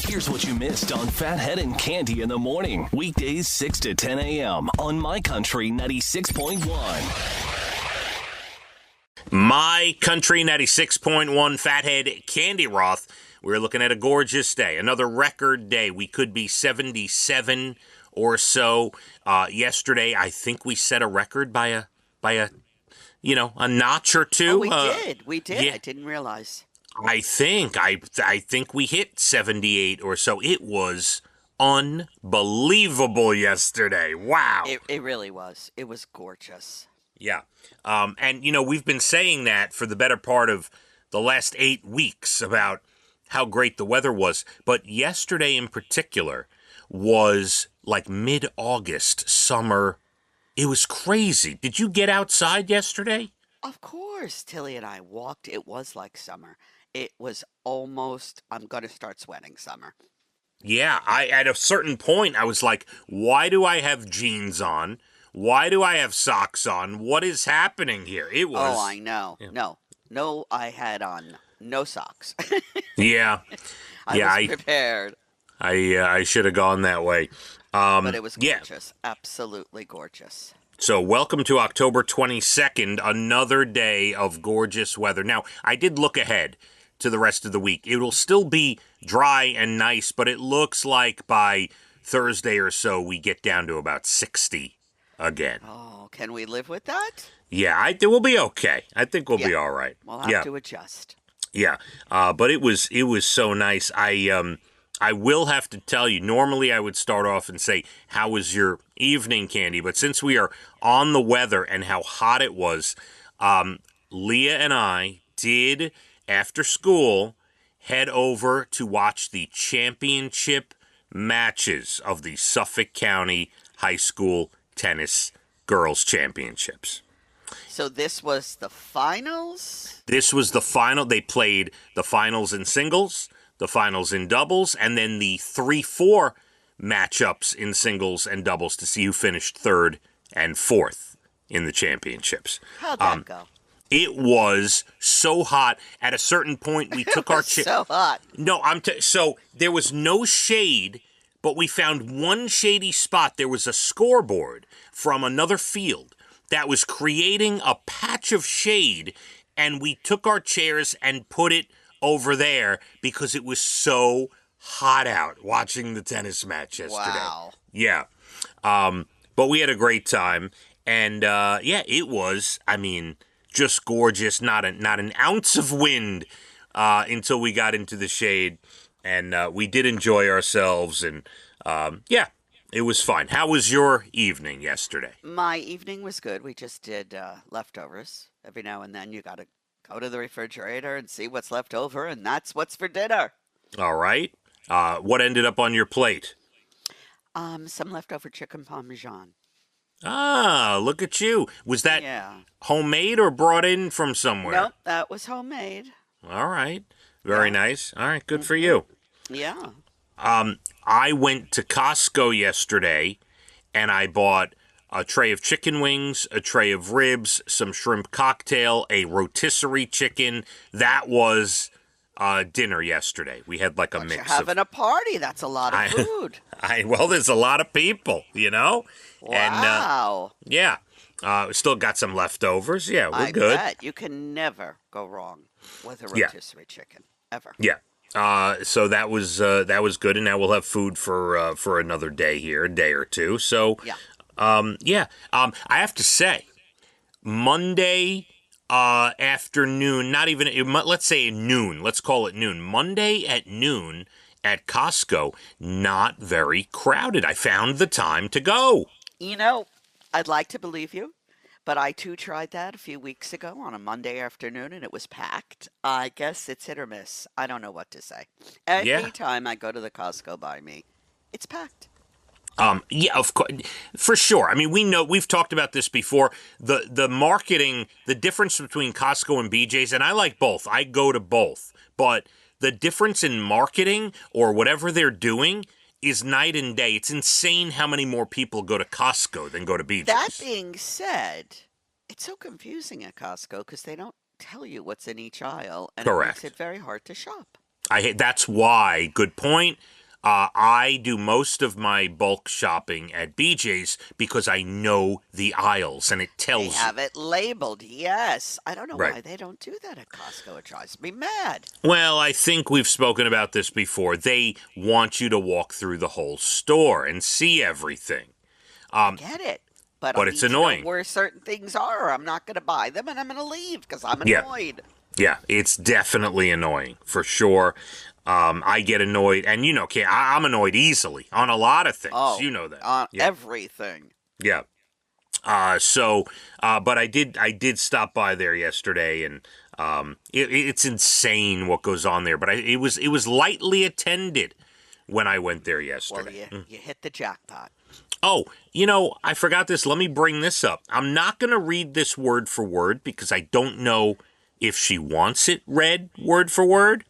Here's what you missed on Phathead and Cande in the morning. Weekdays 6 to 10 a.m. on My Country 96.1. My Country 96.1 Phathead Cande Roth. We're looking at a gorgeous day, another record day. We could be 77 or so. Yesterday, I think we set a record by a notch or two. Oh, we did. Yeah. I didn't realize. I think we hit 78 or so. It was unbelievable yesterday. Wow. It really was. It was gorgeous. Yeah. And, we've been saying that for the better part of the last 8 weeks about how great the weather was. But yesterday in particular was like mid-August, summer. It was crazy. Did you get outside yesterday? Of course, Tilly and I walked. It was like summer. It was almost, I'm going to start sweating summer. Yeah, at a certain point, I was like, why do I have jeans on? Why do I have socks on? What is happening here? It was... Oh, I know. Yeah. No, I had on no socks. Yeah. I was prepared. I should have gone that way. But it was gorgeous. Yeah. Absolutely gorgeous. So welcome to October 22nd, another day of gorgeous weather. Now, I did look ahead to the rest of the week. It will still be dry and nice, but it looks like by Thursday or so we get down to about 60 again. Oh, can we live with that? Yeah, we'll be okay. I think we'll be all right. We'll have to adjust. Yeah, but it was so nice. I will have to tell you, normally I would start off and say, how was your evening, Candy? But since we are on the weather and how hot it was, Leah and I did, after school, head over to watch the championship matches of the Suffolk County High School Tennis Girls Championships. So this was the finals? This was the final. They played the finals in singles, the finals in doubles, and then the 3-4 matchups in singles and doubles to see who finished third and fourth in the championships. How'd that go? It was so hot. At a certain point, we took our so hot. No, so there was no shade, but we found one shady spot. There was a scoreboard from another field that was creating a patch of shade, and we took our chairs and put it over there because it was so hot out watching the tennis match yesterday. Wow. Yeah. But we had a great time, and it was, just gorgeous. Not an ounce of wind until we got into the shade, and we did enjoy ourselves, and it was fun. How was your evening yesterday? My evening was good. We just did leftovers. Every now and then you got to go to the refrigerator and see what's left over, and that's what's for dinner. All right. What ended up on your plate? Some leftover chicken parmesan. Ah, look at you. Was that homemade or brought in from somewhere? Nope, that was homemade. All right. Very nice. All right, good for you. Yeah. I went to Costco yesterday, and I bought a tray of chicken wings, a tray of ribs, some shrimp cocktail, a rotisserie chicken. That was dinner yesterday. We had like a mix. You're having a party. That's a lot of food. Well, there's a lot of people, Wow. And, still got some leftovers. Yeah, we're good. I bet you can never go wrong with a rotisserie chicken, ever. Yeah. So that was good, and now we'll have food for another day here, a day or two. So, I have to say, Monday afternoon, not even, let's say noon, let's call it noon. Monday at noon at Costco, not very crowded. I found the time to go. I'd like to believe you, but I too tried that a few weeks ago on a Monday afternoon, and it was packed. I guess it's hit or miss. I don't know what to say. Every time I go to the Costco by me, it's packed. Of course, for sure. We've talked about this before. The marketing, the difference between Costco and BJ's, and I like both. I go to both, but the difference in marketing or whatever they're doing is night and day. It's insane how many more people go to Costco than go to BJ's. That being said, it's so confusing at Costco because they don't tell you what's in each aisle, and Correct. It makes it very hard to shop. That's why, good point. I do most of my bulk shopping at BJ's because I know the aisles and it They tells you. have it labeled. Yes. I don't know Right. why they don't do that at Costco. It drives me mad. Well, I think we've spoken about this before. They want you to walk through the whole store and see everything. I get it. But I But it's need to know annoying. where certain things are, or I'm not going to buy them and I'm going to leave because I'm Yeah. annoyed. Yeah, it's definitely annoying, for sure. I get annoyed, and I'm annoyed easily on a lot of things. Oh, You know that. on Yeah. everything. Yeah. But I did stop by there yesterday, and it's insane what goes on there. But it was lightly attended when I went there Well, yesterday. you hit the jackpot. Oh, I forgot this. Let me bring this up. I'm not going to read this word for word because I don't know if she wants it read word for word.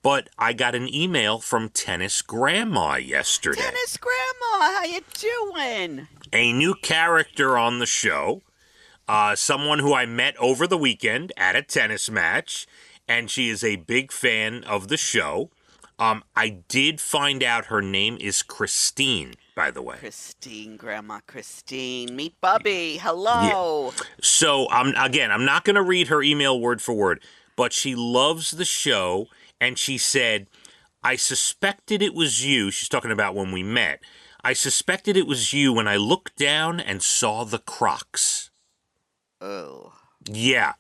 But I got an email from Tennis Grandma yesterday. Tennis Grandma, how you doing? A new character on the show. Someone who I met over the weekend at a tennis match, and she is a big fan of the show. I did find out her name is Christine, by the way. Christine, Grandma Christine. Meet Bubby. Yeah. Hello. So, I'm not going to read her email word for word, but she loves the show, and she said, I suspected it was you. She's talking about when we met. I suspected it was you when I looked down and saw the Crocs. Oh. Yeah.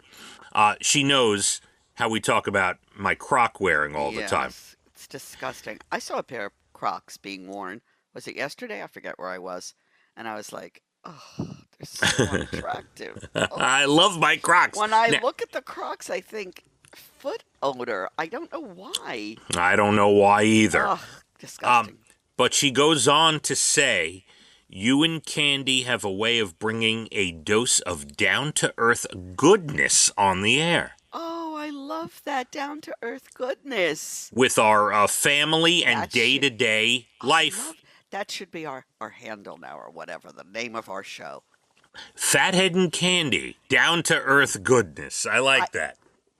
She knows how we talk about my Croc wearing all the time. Yes, it's disgusting. I saw a pair of Crocs being worn. Was it yesterday? I forget where I was. And I was like, oh, they're so unattractive. Oh. I love my Crocs. When I Now, look at the Crocs, I think foot odor. I don't know why. I don't know why either. Ugh, disgusting. But she goes on to say, you and Candy have a way of bringing a dose of down-to-earth goodness on the air. Oh, I love that down to earth goodness. With our family and That should- day-to-day life. That should be our handle now, or whatever, the name of our show. Fathead and Candy, down-to-earth goodness. I like that.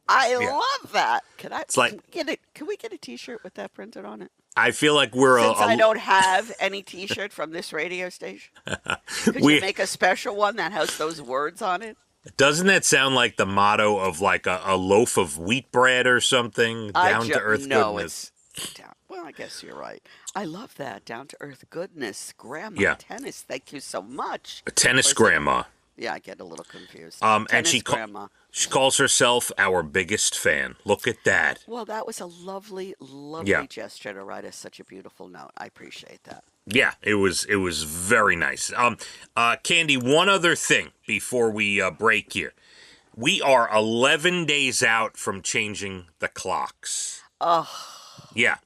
I Yeah. love that. like- Can we get a T-shirt with that printed on it? I feel like we're Since I don't have any T-shirt from this radio station, could you make a special one that has those words on it? Doesn't that sound like the motto of like a loaf of wheat bread or something? Down to earth goodness. It's down. Well, I guess you're right. I love that down to earth goodness, Grandma. Yeah. Tennis. Thank you so much. A tennis Or is it- grandma. Yeah, I get a little confused. And Tennis she Grandma. she calls herself our biggest fan. Look at that. Well, that was a lovely, lovely Yeah. gesture to write us such a beautiful note. I appreciate that. Yeah, it was very nice. Candy, one other thing before we break here. We are 11 days out from changing the clocks. Oh, Yeah.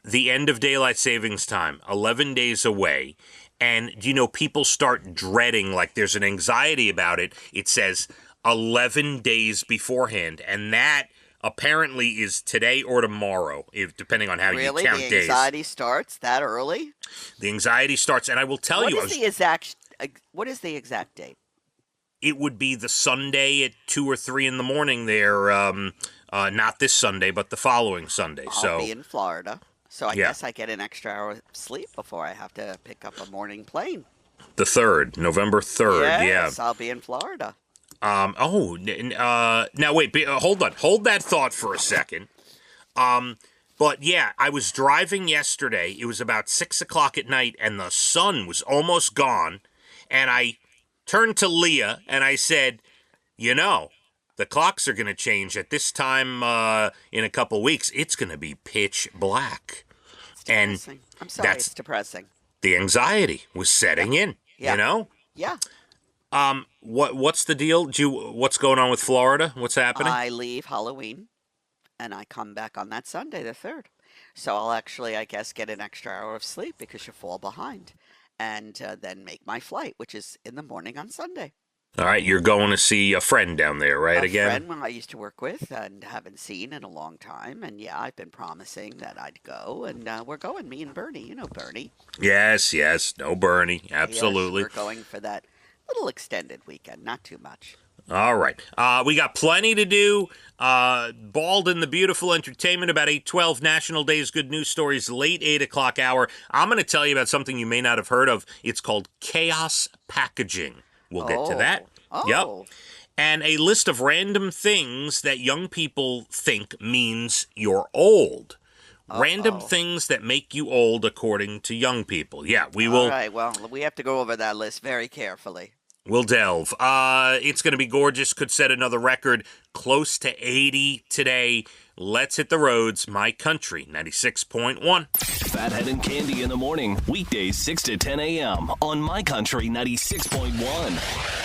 The end of daylight savings time, 11 days away. And, people start dreading, like there's an anxiety about it. It says 11 days beforehand. And that apparently is today or tomorrow, depending on how really? you count The days. anxiety starts that early? The anxiety starts, and I will tell you, What is the exact date? it would be the Sunday at 2 or 3 in the morning there. Not this Sunday, but the following Sunday. I'll be in Florida, so I Yeah. guess I get an extra hour of sleep before I have to pick up a morning plane. the 3rd, November 3rd. Yes, I'll be in Florida. Now wait, hold on. Hold that thought for a second. But yeah, I was driving yesterday. It was about 6 o'clock at night, and the sun was almost gone. And I turned to Leah and I said, the clocks are going to change at this time in a couple weeks. It's going to be pitch black. It's depressing. I'm sorry, that's- it's depressing. The anxiety was setting in, Yeah. Yeah. What's the deal? What's going on with Florida? What's happening? I leave Halloween, and I come back on that Sunday, the 3rd. So I'll actually, I guess, get an extra hour of sleep because you fall behind. And then make my flight, which is in the morning on Sunday. All right, you're going to see a friend down there, right, again? A friend I used to work with and haven't seen in a long time. And yeah, I've been promising that I'd go. And we're going, me and Bernie. You know Bernie. Yes. No, Bernie. Absolutely. Yes, we're going for that little extended weekend, not too much. All right. We got plenty to do. Bald and the Beautiful Entertainment, about 8:12. National Days Good News Stories, late 8 o'clock hour. I'm going to tell you about something you may not have heard of. It's called chaos packaging. We'll get to that. Oh. Yep. And a list of random things that young people think means you're old. Random things that make you old according to young people. Yeah, we will. All right, well, we have to go over that list very carefully. We'll delve. It's going to be gorgeous. Could set another record. Close to 80 today. Let's hit the roads. My Country 96.1. Phathead and Cande in the morning. Weekdays 6 to 10 a.m. on My Country 96.1.